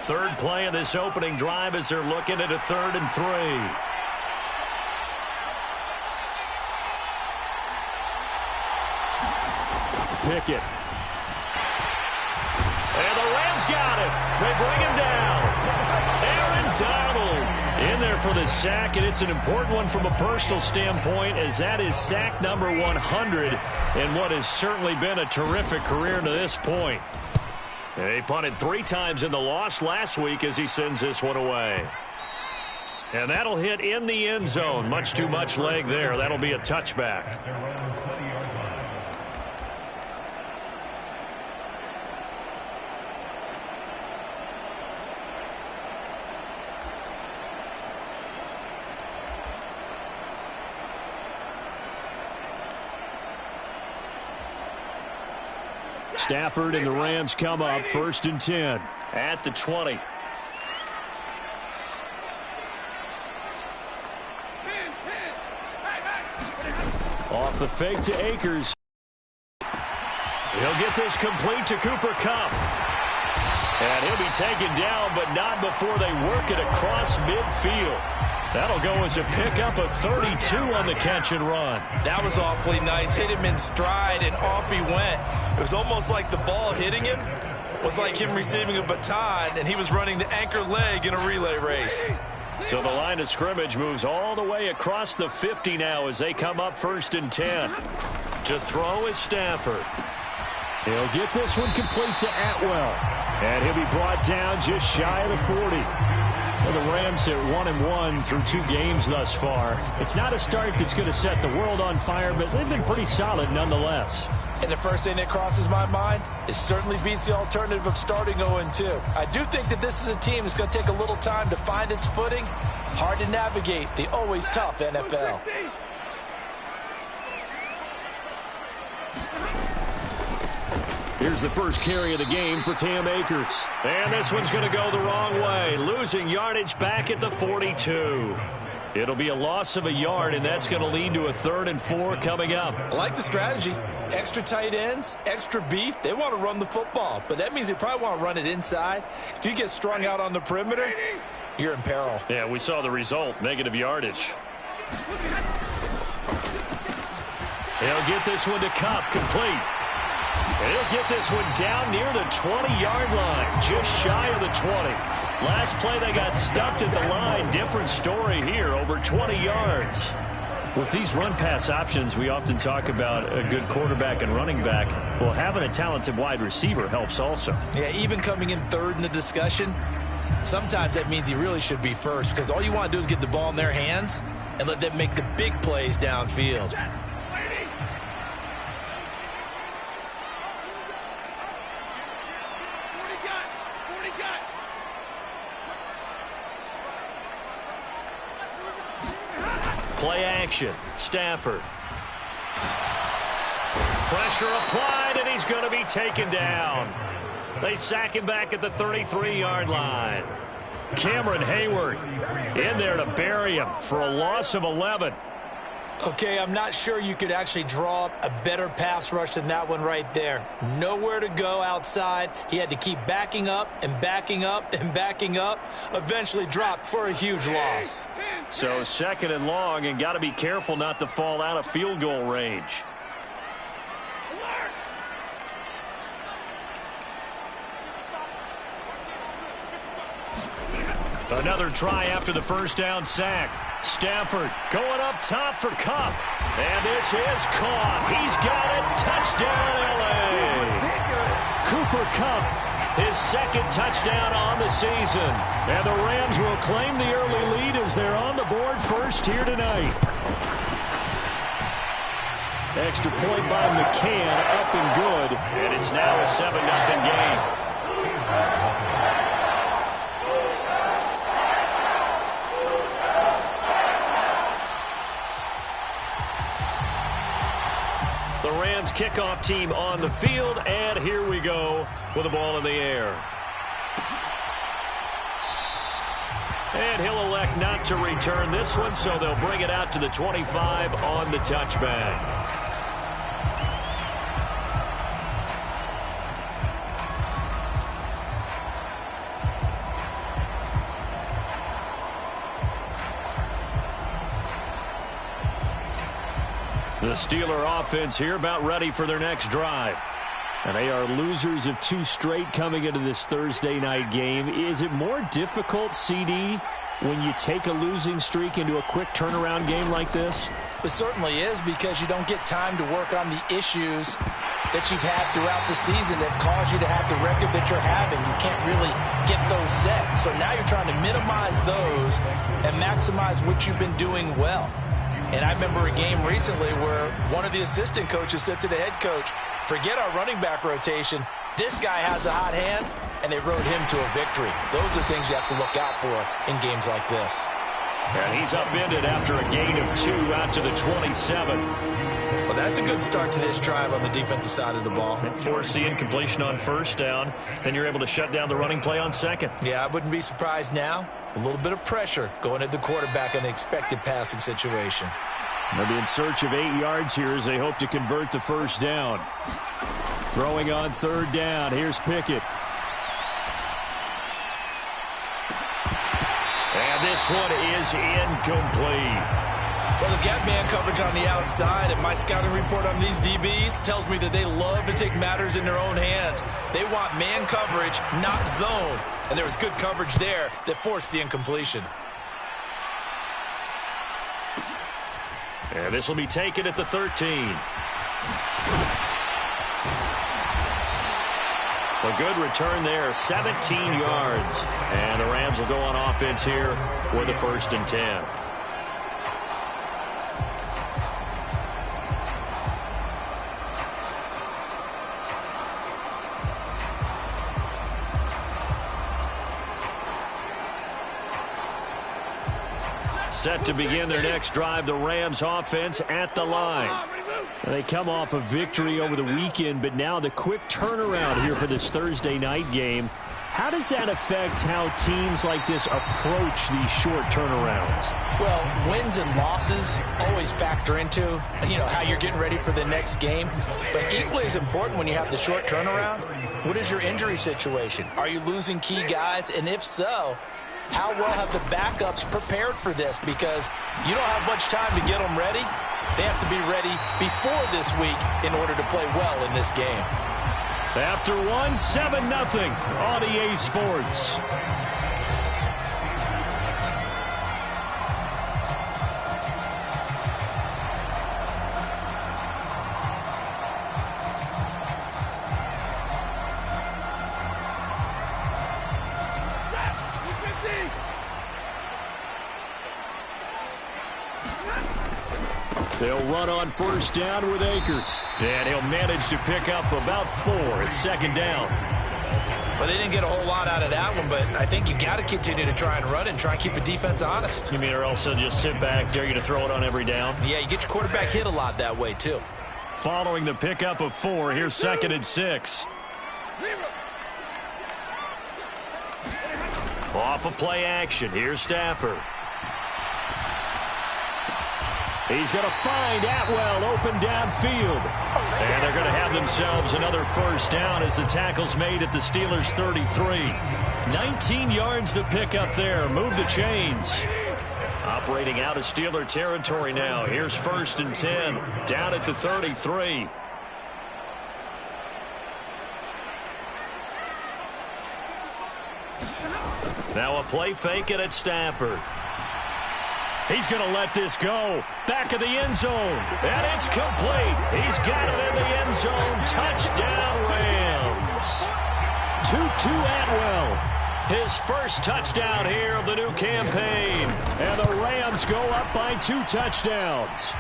Third play of this opening drive as they're looking at a 3rd and 3. Pickett. And the Rams got him. They bring him down. Aaron Donald in there for the sack, and it's an important one from a personal standpoint, as that is sack number 100 in what has certainly been a terrific career to this point. He punted 3 times in the loss last week as he sends this one away. And that'll hit in the end zone. Much too much leg there. That'll be a touchback. Stafford and the Rams come up 1st and 10 at the 20. Off the fake to Akers. He'll get this complete to Cooper Kupp. And he'll be taken down, but not before they work it across midfield. That'll go as a pickup of 32 on the catch and run. That was awfully nice. Hit him in stride, and off he went. It was almost like the ball hitting him was like him receiving a baton, and he was running the anchor leg in a relay race. So the line of scrimmage moves all the way across the 50 now as they come up 1st and 10. To throw is Stafford. He'll get this one complete to Atwell. And he'll be brought down just shy of the 40. Well, the Rams are 1-1 through 2 games thus far. It's not a start that's going to set the world on fire, but they've been pretty solid nonetheless. And the first thing that crosses my mind, it certainly beats the alternative of starting 0-2. I do think that this is a team that's going to take a little time to find its footing. Hard to navigate the always tough NFL. Here's the first carry of the game for Cam Akers. And this one's going to go the wrong way. Losing yardage back at the 42. It'll be a loss of a yard, and that's going to lead to a 3rd and 4 coming up. I like the strategy. Extra tight ends, extra beef. They want to run the football, but that means they probably want to run it inside. If you get strung out on the perimeter, you're in peril. Yeah, we saw the result, negative yardage. He'll get this one to Kupp, complete. And he'll get this one down near the 20-yard line, just shy of the 20. Last play, they got stuffed at the line. Different story here, over 20 yards. With these run-pass options, we often talk about a good quarterback and running back. Well, having a talented wide receiver helps also. Yeah, even coming in 3rd in the discussion, sometimes that means he really should be first, because all you want to do is get the ball in their hands and let them make the big plays downfield. Play action. Stafford. Pressure applied, and he's going to be taken down. They sack him back at the 33-yard line. Cameron Hayward in there to bury him for a loss of 11. Okay, I'm not sure you could actually draw up a better pass rush than that one right there. Nowhere to go outside. He had to keep backing up and backing up and backing up. Eventually dropped for a huge loss. So 2nd and long, and got to be careful not to fall out of field goal range. Another try after the first down sack. Stafford going up top for Kupp. And this is caught. He's got it. Touchdown, L.A. Cooper Kupp, his 2nd touchdown on the season. And the Rams will claim the early lead as they're on the board first here tonight. Extra point by McCann, up and good. And it's now a 7-0 game. The Rams kickoff team on the field, and here we go with the ball in the air. And he'll elect not to return this one, so they'll bring it out to the 25 on the touchback. The Steeler offense here about ready for their next drive. And they are losers of 2 straight coming into this Thursday night game. Is it more difficult, CD, when you take a losing streak into a quick turnaround game like this? It certainly is, because you don't get time to work on the issues that you've had throughout the season that caused you to have the record that you're having. You can't really get those set. So now you're trying to minimize those and maximize what you've been doing well. And I remember a game recently where one of the assistant coaches said to the head coach, forget our running back rotation. This guy has a hot hand, and they rode him to a victory. Those are things you have to look out for in games like this. And he's upended after a gain of 2 out to the 27. Well, that's a good start to this drive on the defensive side of the ball. Force the incompletion on first down. Then you're able to shut down the running play on second. Yeah, I wouldn't be surprised now. A little bit of pressure going at the quarterback in an expected passing situation. They'll be in search of 8 yards here as they hope to convert the first down. Throwing on third down. Here's Pickett. And this one is incomplete. Well, they've got man coverage on the outside, and my scouting report on these DBs tells me that they love to take matters in their own hands. They want man coverage, not zone. And there was good coverage there that forced the incompletion. And this will be taken at the 13. A good return there, 17 yards. And the Rams will go on offense here with the 1st and 10. Set to begin their next drive, the Rams offense at the line. They come off a victory over the weekend, but now the quick turnaround here for this Thursday night game. How does that affect how teams like this approach these short turnarounds? Well, wins and losses always factor into, how you're getting ready for the next game. But equally as important when you have the short turnaround, what is your injury situation? Are you losing key guys? And if so, how well have the backups prepared for this? Because you don't have much time to get them ready. They have to be ready before this week in order to play well in this game. After 7-0 on EA Sports. They'll run on first down with Akers. And he'll manage to pick up about 4 at second down. Well, they didn't get a whole lot out of that one, but I think you got to continue to try and run and try and keep the defense honest. You mean or also just sit back, dare you to throw it on every down? Yeah, you get your quarterback hit a lot that way, too. Following the pickup of 4, here's 2nd and 6. Off of play action, here's Stafford. He's going to find Atwell open downfield. And they're going to have themselves another first down as the tackle's made at the Steelers' 33. 19 yards to pick up there. Move the chains. Operating out of Steeler territory now. Here's 1st and 10. Down at the 33. Now a play fake it at Stafford. He's going to let this go. Back of the end zone. And it's complete. He's got it in the end zone. Touchdown, Rams. 2-2 Atwell. His first touchdown here of the new campaign. And the Rams go up by 2 touchdowns.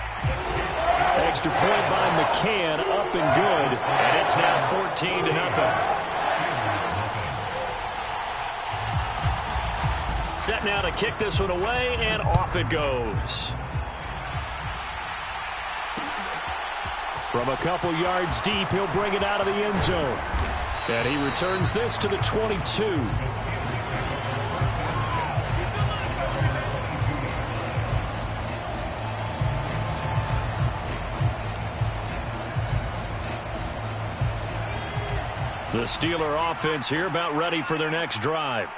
Extra point by McCann, up and good. And it's now 14-0. Set now to kick this one away, and off it goes. From a couple yards deep, he'll bring it out of the end zone. And he returns this to the 22. The Steeler offense here about ready for their next drive.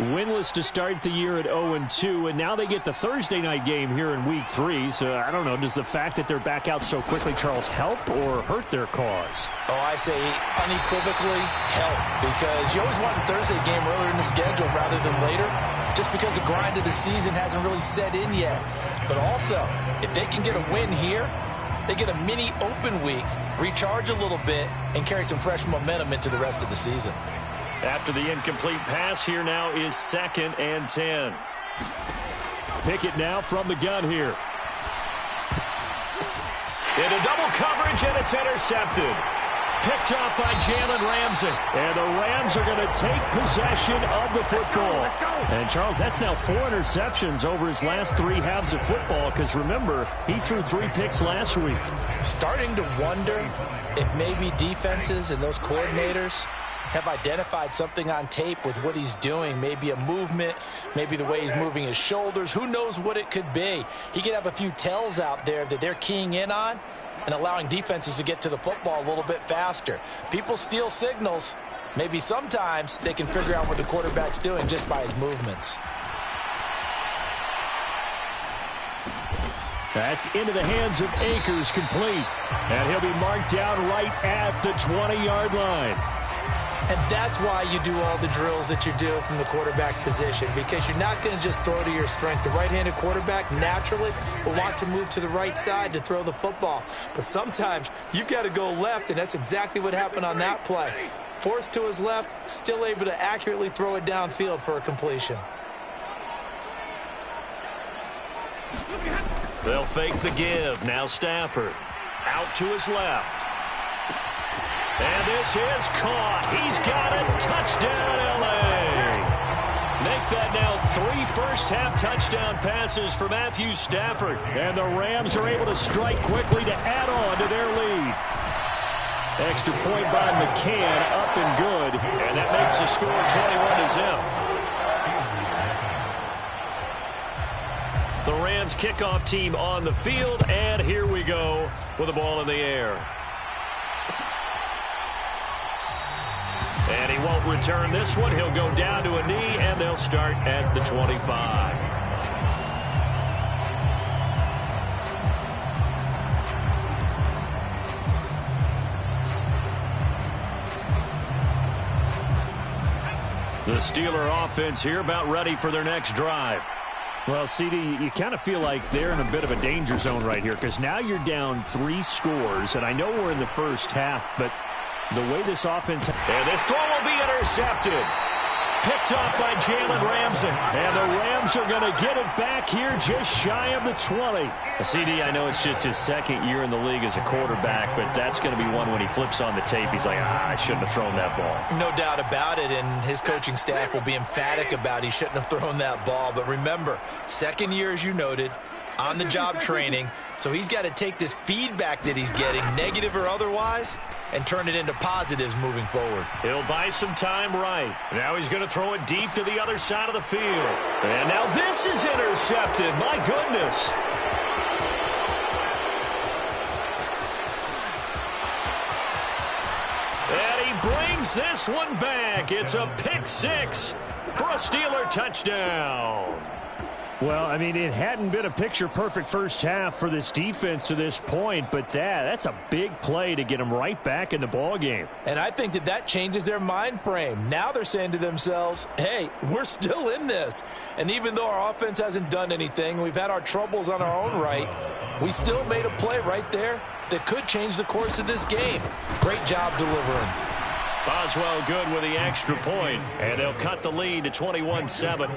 winless to start the year at 0-2, and now they get the Thursday night game here in Week 3. So, I don't know, does the fact that they're back out so quickly, Charles, help or hurt their cause? Oh, I say unequivocally help, because you always want the Thursday game earlier in the schedule rather than later, just because the grind of the season hasn't really set in yet. But also, if they can get a win here, they get a mini open week, recharge a little bit, and carry some fresh momentum into the rest of the season. After the incomplete pass, here now is 2nd and 10. Pickett now from the gun here. Into double coverage, and it's intercepted. Picked off by Jalen Ramsey. And the Rams are going to take possession of the football. And, Charles, that's now 4 interceptions over his last 3 halves of football, because, remember, he threw 3 picks last week. Starting to wonder if maybe defenses and those coordinators have identified something on tape with what he's doing. Maybe a movement, maybe the way he's moving his shoulders. Who knows what it could be? He could have a few tells out there that they're keying in on and allowing defenses to get to the football a little bit faster. People steal signals. Maybe sometimes they can figure out what the quarterback's doing just by his movements. That's into the hands of Akers, complete. And he'll be marked down right at the 20-yard line. And that's why you do all the drills that you do from the quarterback position, because you're not going to just throw to your strength. The right-handed quarterback naturally will want to move to the right side to throw the football. But sometimes you've got to go left, and that's exactly what happened on that play. Forced to his left, still able to accurately throw it downfield for a completion. They'll fake the give. Now Stafford out to his left. And this is caught. He's got it. Touchdown, L.A. Make that now 3 first-half touchdown passes for Matthew Stafford. And the Rams are able to strike quickly to add on to their lead. Extra point by McCann, up and good. And that makes the score 21-0. The Rams kickoff team on the field, and here we go with the ball in the air. And he won't return this one. He'll go down to a knee, and they'll start at the 25. The Steeler offense here about ready for their next drive. Well, CD, you kind of feel like they're in a bit of a danger zone right here, because now you're down 3 scores, and I know we're in the first half, but the way this offense... And this throw will be intercepted. Picked off by Jalen Ramsey. And the Rams are going to get it back here just shy of the 20. CD, I know it's just his 2nd year in the league as a quarterback, but that's going to be one when he flips on the tape. He's like, I shouldn't have thrown that ball. No doubt about it, and his coaching staff will be emphatic about he shouldn't have thrown that ball. But remember, 2nd year, as you noted, on-the-job training, so he's got to take this feedback that he's getting, negative or otherwise, and turn it into positives moving forward. He'll buy some time right. Now he's going to throw it deep to the other side of the field. And now this is intercepted. My goodness. And he brings this one back. It's a pick 6 for a Steeler touchdown. Well, I mean, it hadn't been a picture-perfect first half for this defense to this point, but that's a big play to get them right back in the ballgame. And I think that changes their mind frame. Now they're saying to themselves, hey, we're still in this. And even though our offense hasn't done anything, we've had our troubles on our own right, we still made a play right there that could change the course of this game. Great job delivering. Boswell good with the extra point, and they'll cut the lead to 21-7.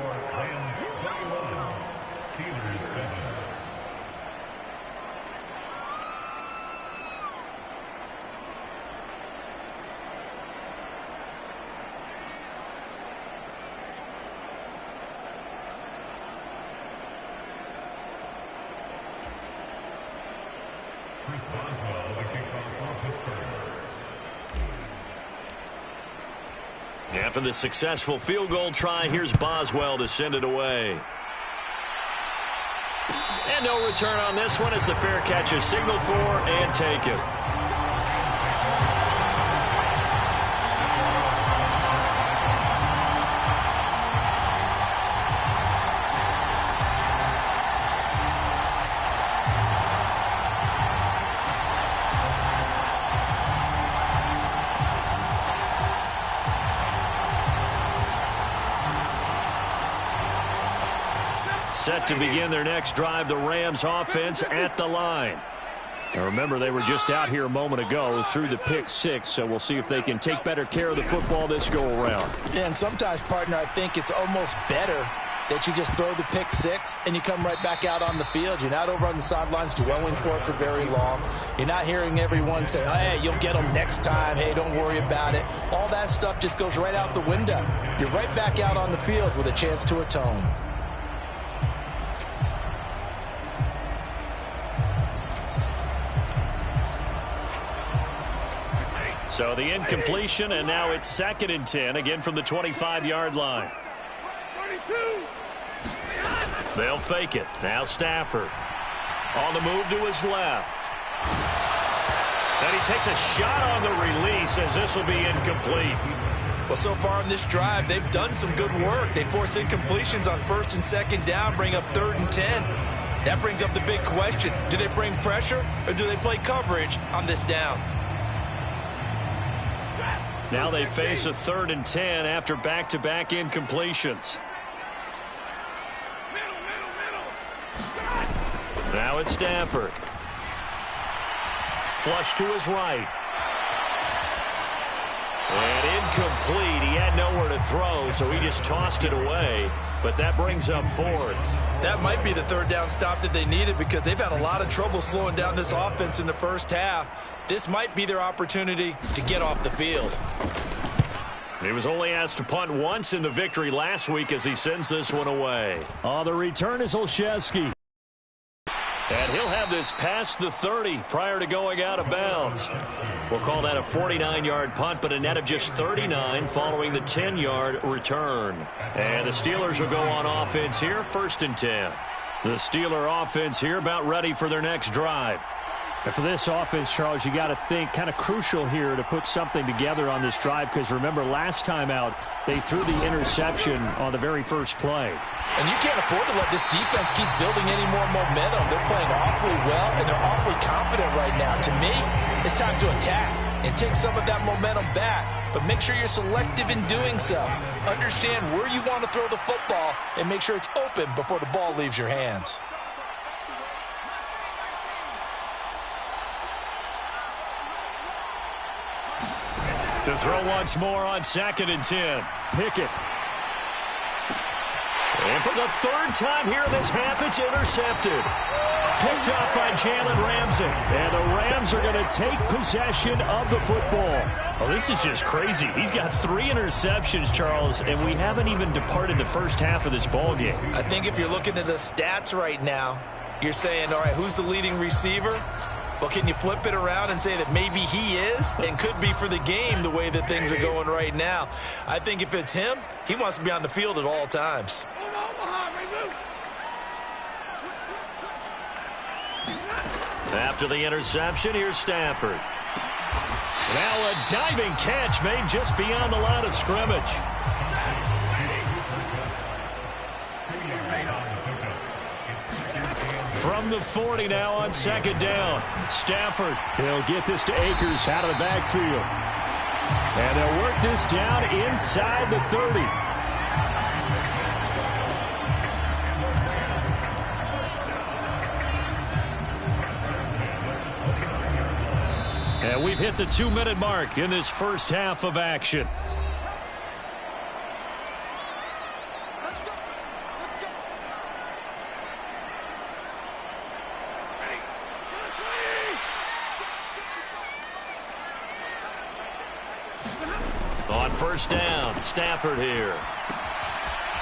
After the successful field goal try, here's Boswell to send it away. And no return on this one as the fair catch is signaled for and taken. set to begin their next drive, the Rams offense at the line. Now remember, they were just out here a moment ago through the pick six, so we'll see if they can take better care of the football this go-around. Yeah, and sometimes, partner, I think it's almost better that you just throw the pick six and you come right back out on the field. You're not over on the sidelines dwelling for it for very long. You're not hearing everyone say, hey, you'll get them next time. Hey, don't worry about it. All that stuff just goes right out the window. You're right back out on the field with a chance to atone. So the incompletion, and now it's 2nd and 10, again from the 25-yard line. They'll fake it. Now Stafford on the move to his left. And he takes a shot on the release as this will be incomplete. Well, so far in this drive, they've done some good work. They force incompletions on 1st and 2nd down, bring up 3rd and 10. That brings up the big question. Do they bring pressure or do they play coverage on this down? Now they face a 3rd and 10 after back-to-back incompletions. Now it's Stafford. Flush to his right. And incomplete. He had nowhere to throw, so he just tossed it away. But that brings up 4th. That might be the 3rd down stop that they needed because they've had a lot of trouble slowing down this offense in the first half. This might be their opportunity to get off the field. He was only asked to punt once in the victory last week as he sends this one away. On the return is Olszewski. And he'll have this past the 30 prior to going out of bounds. We'll call that a 49-yard punt, but a net of just 39 following the 10-yard return. And the Steelers will go on offense here, 1st and 10. The Steeler offense here about ready for their next drive. And for this offense, Charles, you got to think kind of crucial here to put something together on this drive because remember last time out they threw the interception on the very first play. And you can't afford to let this defense keep building any more momentum. They're playing awfully well and they're awfully confident right now. To me, it's time to attack and take some of that momentum back. But make sure you're selective in doing so. Understand where you want to throw the football and make sure it's open before the ball leaves your hands. To throw once more on 2nd and 10. Pickett. And for the 3rd time here in this half, it's intercepted. Picked up by Jalen Ramsey. And the Rams are going to take possession of the football. Oh, this is just crazy. He's got 3 interceptions, Charles, and we haven't even departed the first half of this ball game. I think if you're looking at the stats right now, you're saying, all right, who's the leading receiver? Well, can you flip it around and say that maybe he is and could be for the game the way that things are going right now? I think if it's him, he wants to be on the field at all times. After the interception, here's Stafford. Now a diving catch made just beyond the line of scrimmage. From the 40 now on 2nd down. Stafford. He'll get this to Akers out of the backfield. And they'll work this down inside the 30. And we've hit the 2-minute mark in this first half of action. On 1st down, Stafford here.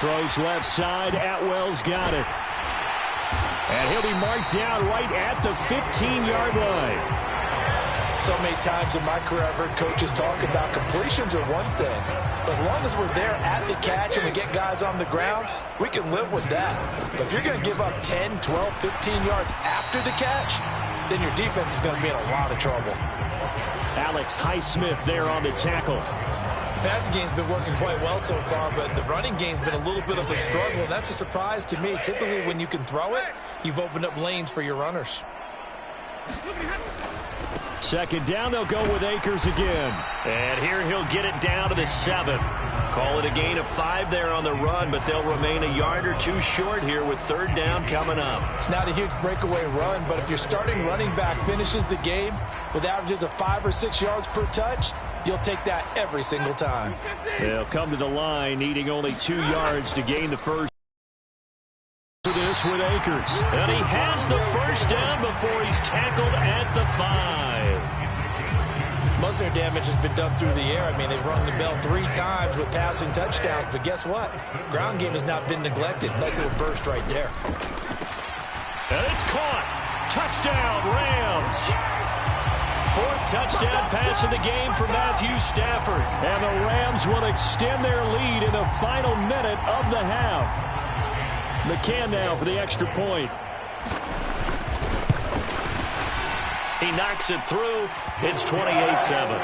Throws left side. Atwell's got it. And he'll be marked down right at the 15-yard line. So many times in my career I've heard coaches talk about completions are one thing. But as long as we're there at the catch and we get guys on the ground, we can live with that. But if you're going to give up 10, 12, 15 yards after the catch, then your defense is going to be in a lot of trouble. Alex Highsmith there on the tackle. The passing game's been working quite well so far, but the running game's been a little bit of a struggle. That's a surprise to me. Typically when you can throw it, you've opened up lanes for your runners. 2nd down, they'll go with Akers again. And here he'll get it down to the 7. Call it a gain of 5 there on the run, but they'll remain a yard or 2 short here with 3rd down coming up. It's not a huge breakaway run, but if your starting running back finishes the game with averages of 5 or 6 yards per touch, you'll take that every single time. They'll come to the line needing only 2 yards to gain the first. For this with Akers. And he has the first down before he's tackled at the 5. Most of their damage has been done through the air. I mean, they've rung the bell 3 times with passing touchdowns, but guess what? Ground game has not been neglected. Nice little burst right there. And it's caught. Touchdown, Rams. 4th touchdown pass of the game for Matthew Stafford. And the Rams will extend their lead in the final minute of the half. McCann now for the extra point. He knocks it through. It's 28-7.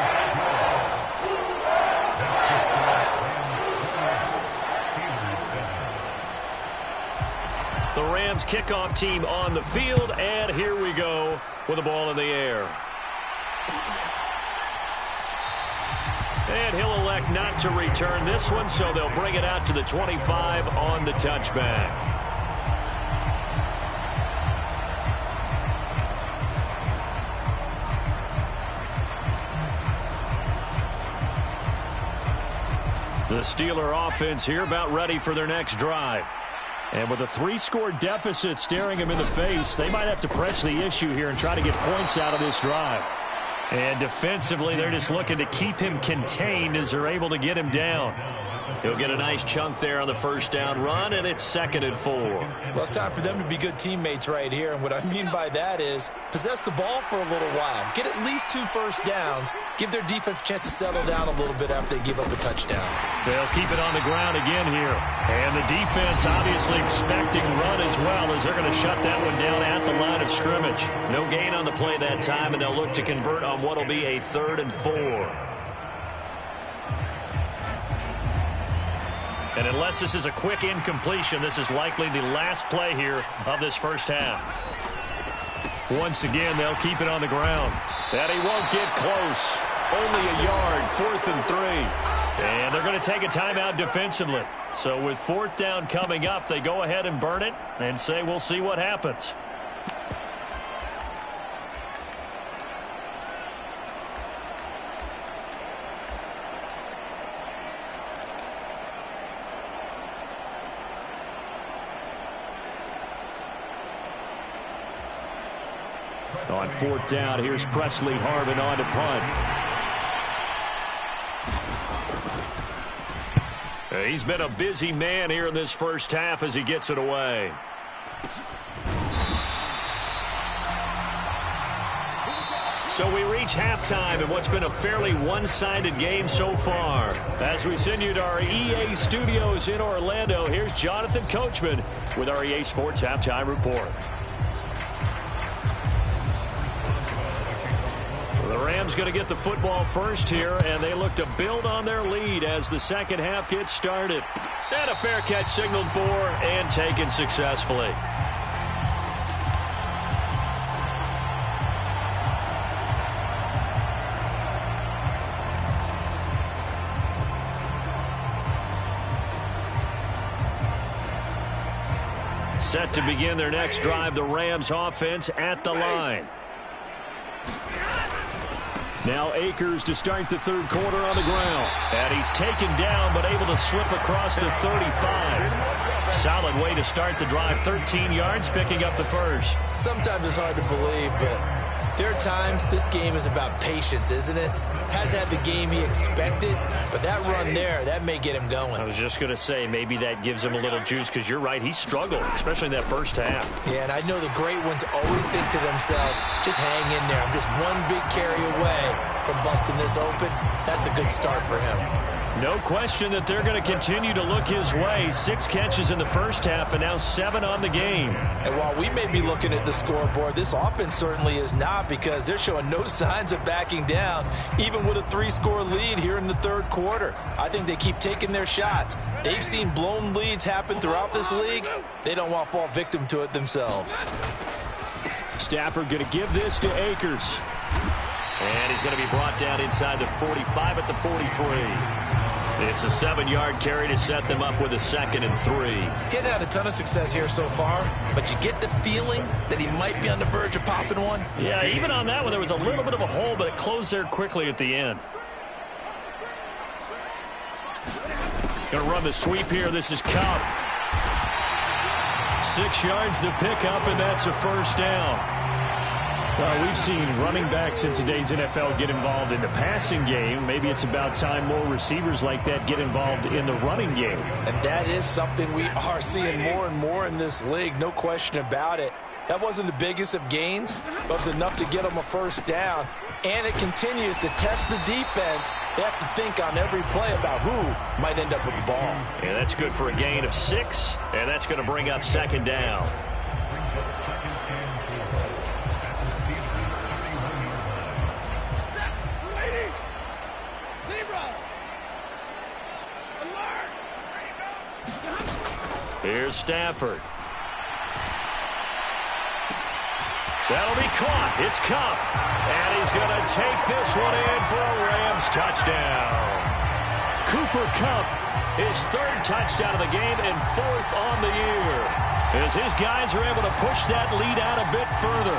The Rams kickoff team on the field, and here we go with the ball in the air. And he'll elect not to return this one, so they'll bring it out to the 25 on the touchback. The Steeler offense here about ready for their next drive. And with a 3-score deficit staring them in the face, they might have to press the issue here and try to get points out of this drive. And defensively, they're just looking to keep him contained as they're able to get him down. He'll get a nice chunk there on the first down run, and it's 2nd and 4. Well, it's time for them to be good teammates right here, and what I mean by that is possess the ball for a little while, get at least 2 first downs, give their defense a chance to settle down a little bit after they give up a touchdown. They'll keep it on the ground again here. And the defense obviously expecting run as well, as they're going to shut that one down at the line of scrimmage. No gain on the play that time, and they'll look to convert on what will be a 3rd and 4. And unless this is a quick incompletion, this is likely the last play here of this first half. Once again, they'll keep it on the ground. And he won't get close. Only a yard, 4th and 3. And they're going to take a timeout defensively. So with 4th down coming up, they go ahead and burn it and say we'll see what happens. On 4th down, here's Presley Harvin on to punt. He's been a busy man here in this first half as he gets it away. So we reach halftime in what's been a fairly one-sided game so far. As we send you to our EA studios in Orlando, here's Jonathan Coachman with our EA Sports Halftime Report. The Rams going to get the football first here, and they look to build on their lead as the second half gets started. And a fair catch signaled for and taken successfully. Set to begin their next drive, the Rams offense at the line. Now Akers to start the 3rd quarter on the ground. And he's taken down but able to slip across the 35. Solid way to start the drive. 13 yards, picking up the first. Sometimes it's hard to believe, but there are times this game is about patience, isn't it? Has had the game he expected, but that run there, that may get him going. I was just going to say, maybe that gives him a little juice, because you're right, he struggled, especially in that first half. Yeah, and I know the great ones always think to themselves, just hang in there. I'm just one big carry away from busting this open. That's a good start for him. No question that they're going to continue to look his way. 6 catches in the first half and now 7 on the game. And while we may be looking at the scoreboard, this offense certainly is not, because they're showing no signs of backing down, even with a 3-score lead here in the 3rd quarter. I think they keep taking their shots. They've seen blown leads happen throughout this league. They don't want to fall victim to it themselves. Stafford going to give this to Akers. And he's going to be brought down inside the 45 at the 43. It's a 7-yard carry to set them up with a 2nd and 3. Getting had a ton of success here so far, but you get the feeling that he might be on the verge of popping one. Yeah, even on that one, there was a little bit of a hole, but it closed there quickly at the end. Going to run the sweep here. This is Cup. 6 yards to pick up, and that's a first down. Well, we've seen running backs in today's NFL get involved in the passing game. Maybe it's about time more receivers like that get involved in the running game. And that is something we are seeing more and more in this league, no question about it. That wasn't the biggest of gains, but it was enough to get them a first down. And it continues to test the defense. They have to think on every play about who might end up with the ball. And that's good for a gain of 6, and that's going to bring up 2nd down. Here's Stafford. That'll be caught. It's Cup. And he's going to take this one in for a Rams touchdown. Cooper Kupp, his 3rd touchdown of the game and 4th on the year, as his guys are able to push that lead out a bit further.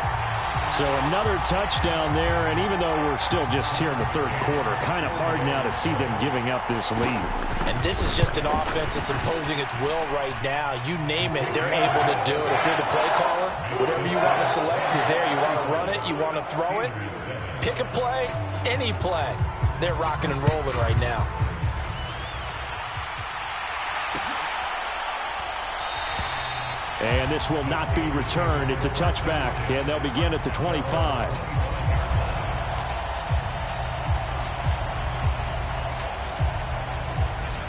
So another touchdown there, and even though we're still just here in the 3rd quarter, kind of hard now to see them giving up this lead. And this is just an offense that's imposing its will right now. You name it, they're able to do it. If you're the play caller, whatever you want to select is there. You want to run it, you want to throw it, pick a play, any play. They're rocking and rolling right now. And this will not be returned. It's a touchback, and they'll begin at the 25.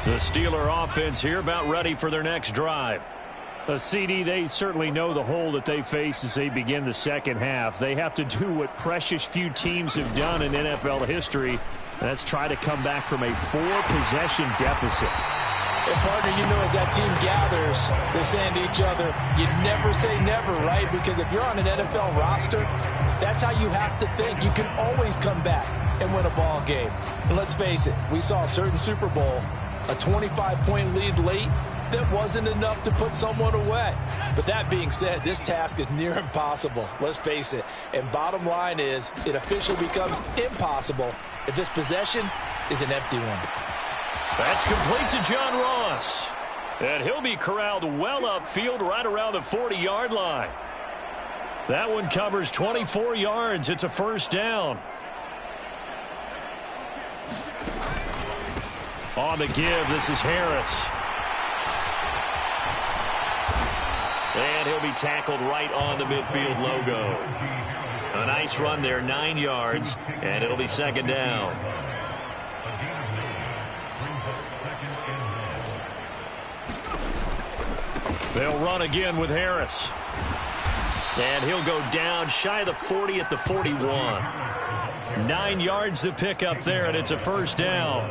The Steeler offense here about ready for their next drive. The CD, they certainly know the hole that they face as they begin the second half. They have to do what precious few teams have done in NFL history. That's try to come back from a 4-possession deficit. And partner, you know, as that team gathers, they're saying to each other, you never say never, right? Because if you're on an NFL roster, that's how you have to think. You can always come back and win a ball game. And let's face it, we saw a certain Super Bowl, a 25-point lead late that wasn't enough to put someone away. But that being said, this task is near impossible. Let's face it. And bottom line is, it officially becomes impossible if this possession is an empty one. That's complete to John Ross. And he'll be corralled well upfield right around the 40-yard line. That one covers 24 yards. It's a first down. On the give, this is Harris. And he'll be tackled right on the midfield logo. A nice run there, 9 yards, and it'll be 2nd down. They'll run again with Harris. And he'll go down shy of the 40 at the 41. 9 yards to pick up there, and it's a first down.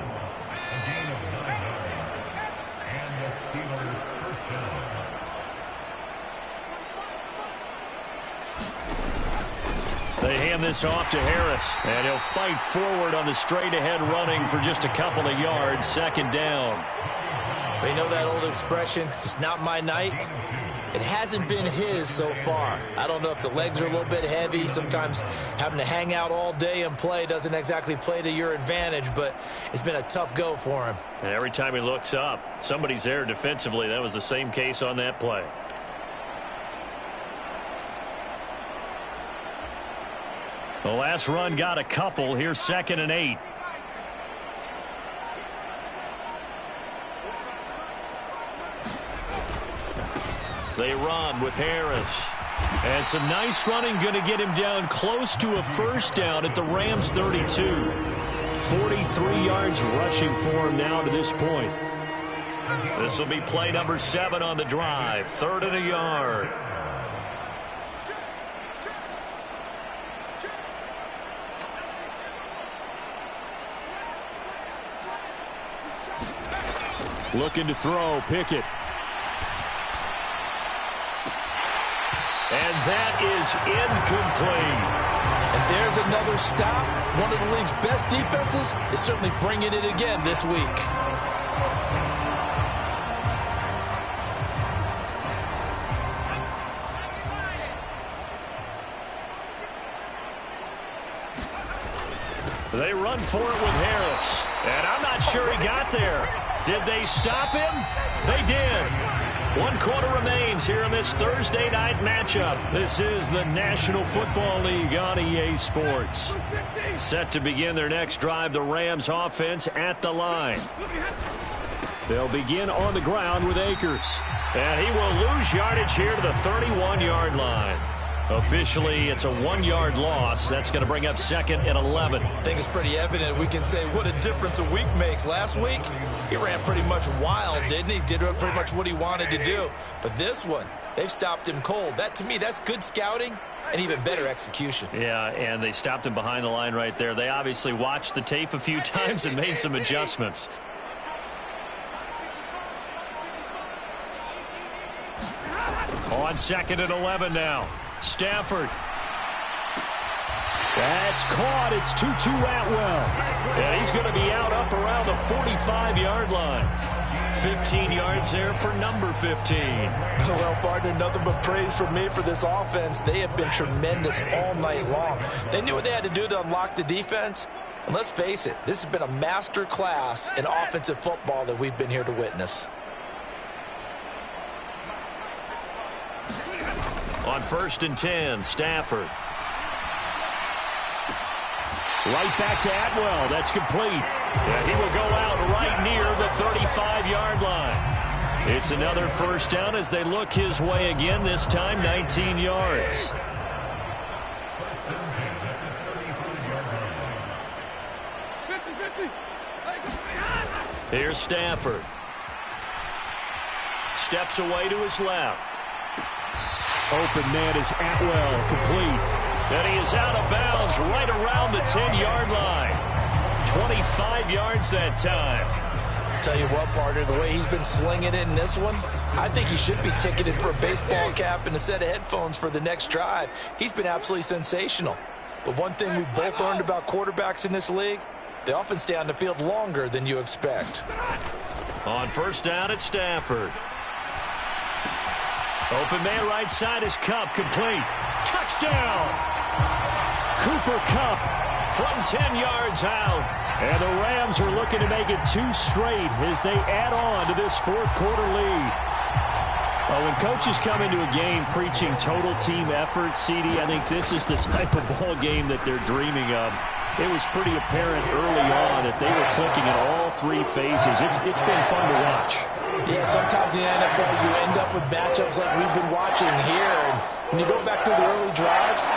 They hand this off to Harris, and he'll fight forward on the straight-ahead running for just a couple of yards. 2nd down. You know that old expression, it's not my night? It hasn't been his so far. I don't know if the legs are a little bit heavy. Sometimes having to hang out all day and play doesn't exactly play to your advantage, but it's been a tough go for him. And every time he looks up, somebody's there defensively. That was the same case on that play. The last run got a couple. Here's 2nd and 8. They run with Harris. And some nice running going to get him down close to a first down at the Rams 32. 43 yards rushing for him now to this point. This will be play number 7 on the drive. 3rd and a yard. Looking to throw, Pickett. And that is incomplete. And there's another stop. One of the league's best defenses is certainly bringing it again this week. They run for it with Harris. And I'm not sure he got there. Did they stop him? They did. 1 quarter remains here in this Thursday night matchup. This is the National Football League on EA Sports. Set to begin their next drive, the Rams offense at the line. They'll begin on the ground with Akers. And he will lose yardage here to the 31-yard line. Officially, it's a 1-yard loss. That's going to bring up 2nd and 11. I think it's pretty evident. We can say what a difference a week makes. Last week, he ran pretty much wild, didn't he? Did pretty much what he wanted to do. But this one, they've stopped him cold. That, to me, that's good scouting and even better execution. Yeah, and they stopped him behind the line right there. They obviously watched the tape a few times and made some adjustments. On 2nd and 11 now. Stafford. That's caught. It's Tutu Atwell. And he's going to be out up around the 45-yard line. 15 yards there for number 15. Well, partner, nothing but praise from me for this offense. They have been tremendous all night long. They knew what they had to do to unlock the defense. And let's face it, this has been a master class in offensive football that we've been here to witness. On 1st and 10, Stafford. Right back to Atwell. That's complete. And he will go out right near the 35-yard line. It's another first down as they look his way again, this time 19 yards. Here's Stafford. Steps away to his left. Open man is Atwell, complete. And he is out of bounds right around the 10-yard line. 25 yards that time. Tell you what, partner, the way he's been slinging it in this one, I think he should be ticketed for a baseball cap and a set of headphones for the next drive. He's been absolutely sensational. But one thing we've both learned about quarterbacks in this league, they often stay on the field longer than you expect. On 1st down, it's Stafford. Open man right side is Kupp, complete. Touchdown! Cooper Kupp from 10 yards out. And the Rams are looking to make it 2 straight as they add on to this 4th quarter lead. Well, when coaches come into a game preaching total team effort, CD, I think this is the type of ball game that they're dreaming of. It was pretty apparent early on that they were clicking in all 3 phases. It's been fun to watch. Yeah, sometimes in the NFL you end up with matchups like we've been watching here. And when you go back to the early drives,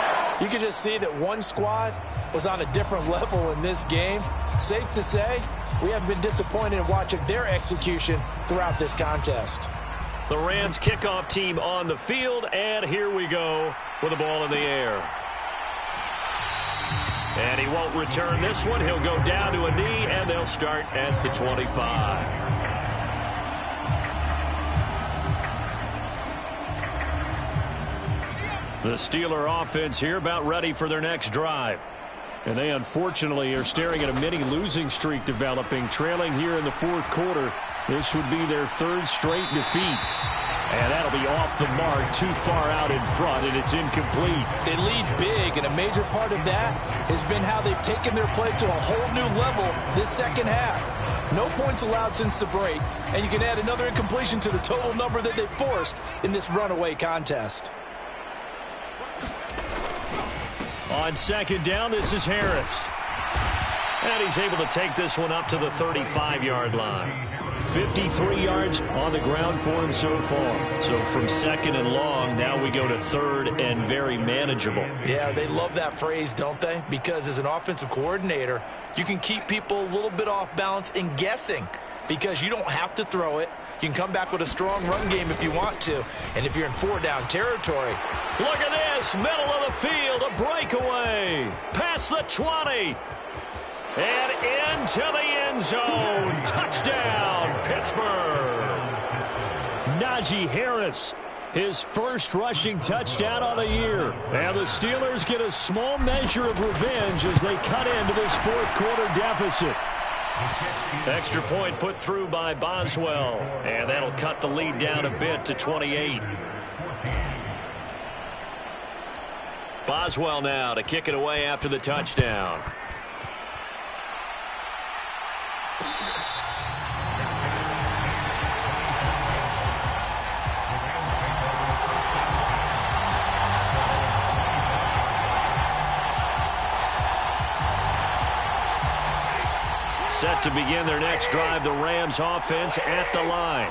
you can just see that one squad was on a different level in this game. Safe to say, we haven't been disappointed in watching their execution throughout this contest. The Rams kickoff team on the field, and here we go with the ball in the air. And he won't return this one. He'll go down to a knee, and they'll start at the 25. The Steeler offense here about ready for their next drive. And they unfortunately are staring at a mini losing streak developing, trailing here in the 4th quarter. This would be their 3rd straight defeat. And that'll be off the mark, too far out in front, and it's incomplete. They lead big, and a major part of that has been how they've taken their play to a whole new level this second half. No points allowed since the break, and you can add another incompletion to the total number that they forced in this runaway contest. On 2nd down, this is Harris. And he's able to take this one up to the 35-yard line. 53 yards on the ground for him so far. So from 2nd and long, now we go to 3rd and very manageable. Yeah, they love that phrase, don't they? Because as an offensive coordinator, you can keep people a little bit off balance and guessing because you don't have to throw it. You can come back with a strong run game if you want to. And if you're in 4-down territory. Look at this, middle of the field, a breakaway. Past the 20. And into the end zone. Touchdown, Pittsburgh. Najee Harris his first rushing touchdown on the year. And the Steelers get a small measure of revenge as they cut into this fourth quarter deficit. Extra point put through by Boswell, and that'll cut the lead down a bit to 28. Boswell now to kick it away after the touchdown. Set to begin their next drive, the Rams offense at the line.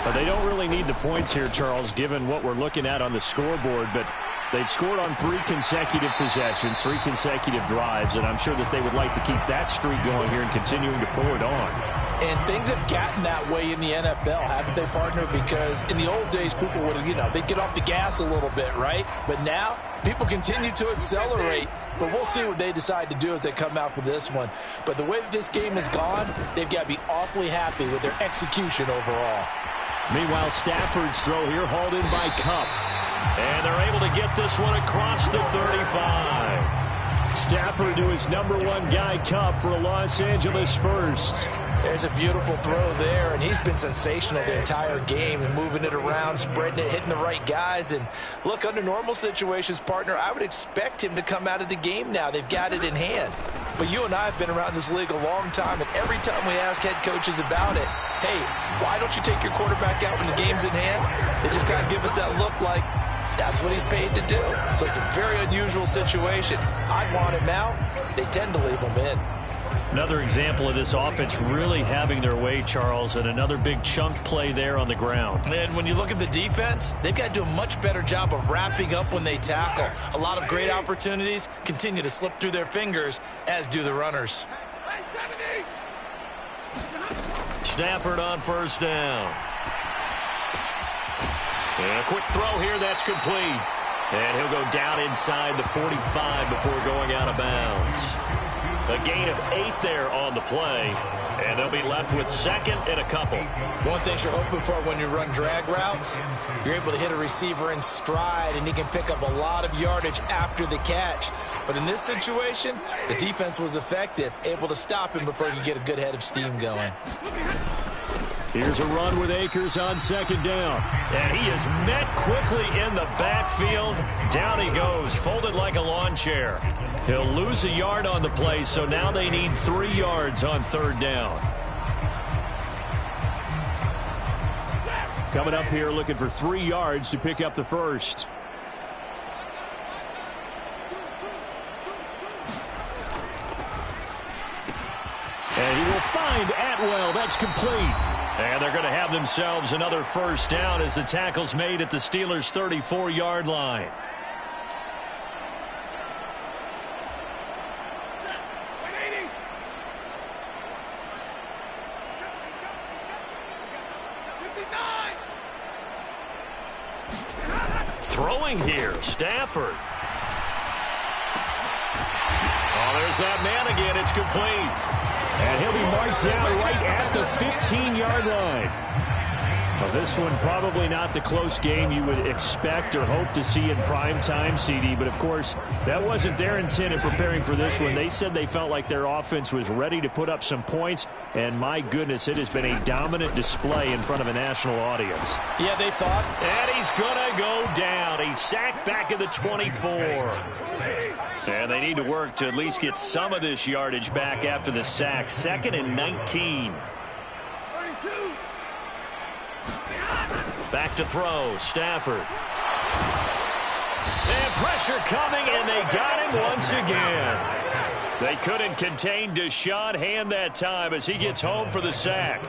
But they don't really need the points here, Charles, given what we're looking at on the scoreboard. But they've scored on 3 consecutive possessions, 3 consecutive drives, and I'm sure that they would like to keep that streak going here and continuing to pour it on. And things have gotten that way in the NFL, haven't they, partner? Because in the old days, people would, they'd get off the gas a little bit, right? But now, people continue to accelerate. But we'll see what they decide to do as they come out for this one. But the way that this game has gone, they've got to be awfully happy with their execution overall. Meanwhile, Stafford's throw here hauled in by Kupp. And they're able to get this one across the 35. Stafford to his #1 guy, Kupp, for a Los Angeles first. There's a beautiful throw there, and he's been sensational the entire game, moving it around, spreading it, hitting the right guys. And look, under normal situations, partner, I would expect him to come out of the game now. They've got it in hand. But you and I have been around this league a long time, and every time we ask head coaches about it, hey, why don't you take your quarterback out when the game's in hand? They just kind of give us that look like that's what he's paid to do. So it's a very unusual situation. I'd want him out. They tend to leave him in. Another example of this offense really having their way, Charles, and another big chunk play there on the ground. And when you look at the defense, they've got to do a much better job of wrapping up when they tackle. A lot of great opportunities continue to slip through their fingers, as do the runners. Stafford on first down. And a quick throw here, that's complete. And he'll go down inside the 45 before going out of bounds. A gain of 8 there on the play, and they'll be left with second and a couple. One thing you're hoping for when you run drag routes, you're able to hit a receiver in stride, and he can pick up a lot of yardage after the catch. But in this situation, the defense was effective, able to stop him before he could get a good head of steam going. Here's a run with Akers on second down. And he is met quickly in the backfield. Down he goes, folded like a lawn chair. He'll lose a yard on the play, so now they need 3 yards on third down. Coming up here looking for 3 yards to pick up the first. And he will find Atwell. That's complete. And they're going to have themselves another first down as the tackle's made at the Steelers' 34-yard line. Throwing here, Stafford. Oh, there's that man again. It's complete. And he'll be marked down right at the 15-yard line. Well, this one probably not the close game you would expect or hope to see in prime time, CD. But, of course, that wasn't their intent in preparing for this one. They said they felt like their offense was ready to put up some points. And, my goodness, it has been a dominant display in front of a national audience. Yeah, they thought. And he's going to go down. He's sacked back at the 24. And they need to work to at least get some of this yardage back after the sack. 2nd and 19. Back to throw, Stafford. And pressure coming, and they got him once again. They couldn't contain Deshaun Hand that time as he gets home for the sack.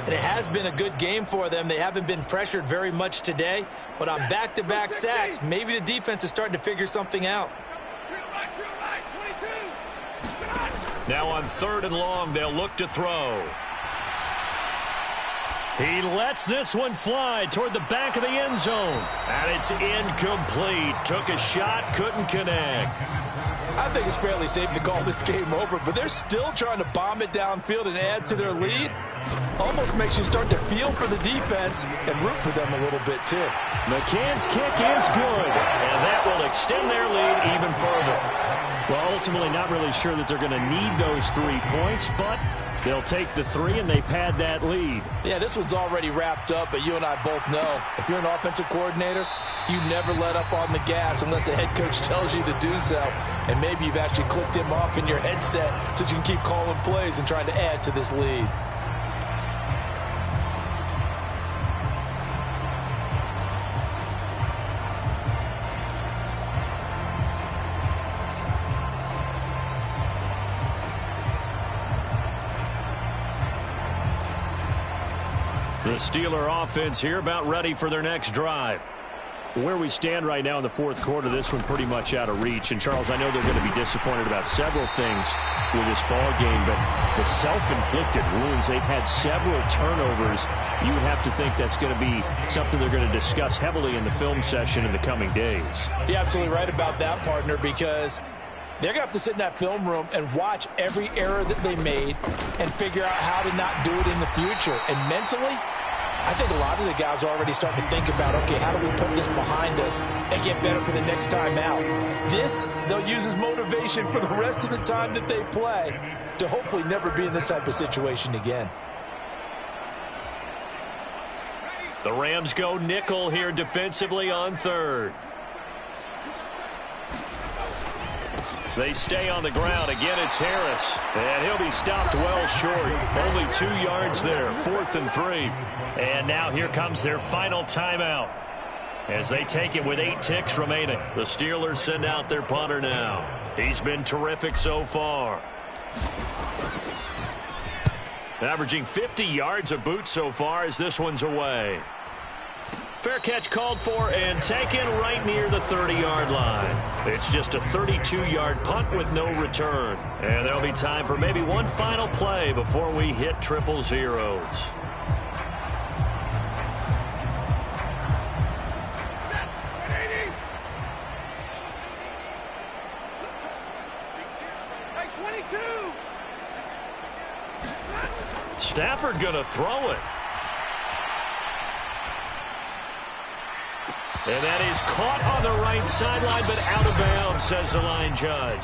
And it has been a good game for them. They haven't been pressured very much today. But on back-to-back sacks, maybe the defense is starting to figure something out. Now on 3rd and long, they'll look to throw. He lets this one fly toward the back of the end zone. And it's incomplete. Took a shot, couldn't connect. I think it's fairly safe to call this game over, but they're still trying to bomb it downfield and add to their lead. Almost makes you start to feel for the defense and root for them a little bit, too. McCann's kick is good, and that will extend their lead even further. Well, ultimately not really sure that they're going to need those 3 points, but they'll take the 3 and they pad that lead. Yeah, this one's already wrapped up, but you and I both know if you're an offensive coordinator, you never let up on the gas unless the head coach tells you to do so. And maybe you've actually clicked him off in your headset so you can keep calling plays and trying to add to this lead. The Steeler offense here about ready for their next drive. Where we stand right now in the fourth quarter, this one pretty much out of reach. And, Charles, I know they're going to be disappointed about several things with this ball game, but the self-inflicted wounds, they've had several turnovers. You would have to think that's going to be something they're going to discuss heavily in the film session in the coming days. You're absolutely right about that, partner, because they're going to have to sit in that film room and watch every error that they made and figure out how to not do it in the future. And mentally, I think a lot of the guys are already starting to think about, okay, how do we put this behind us and get better for the next time out? This, they'll use as motivation for the rest of the time that they play to hopefully never be in this type of situation again. The Rams go nickel here defensively on third. They stay on the ground. Again, it's Harris. And he'll be stopped well short. Only 2 yards there. 4th and 3. And now here comes their final timeout as they take it with 8 ticks remaining. The Steelers send out their punter now. He's been terrific so far. Averaging 50 yards a boot so far as this one's away. Fair catch called for and taken right near the 30-yard line. It's just a 32-yard punt with no return. And there'll be time for maybe one final play before we hit triple zeros. Stafford gonna throw it. And that is caught on the right sideline, but out of bounds, says the line judge.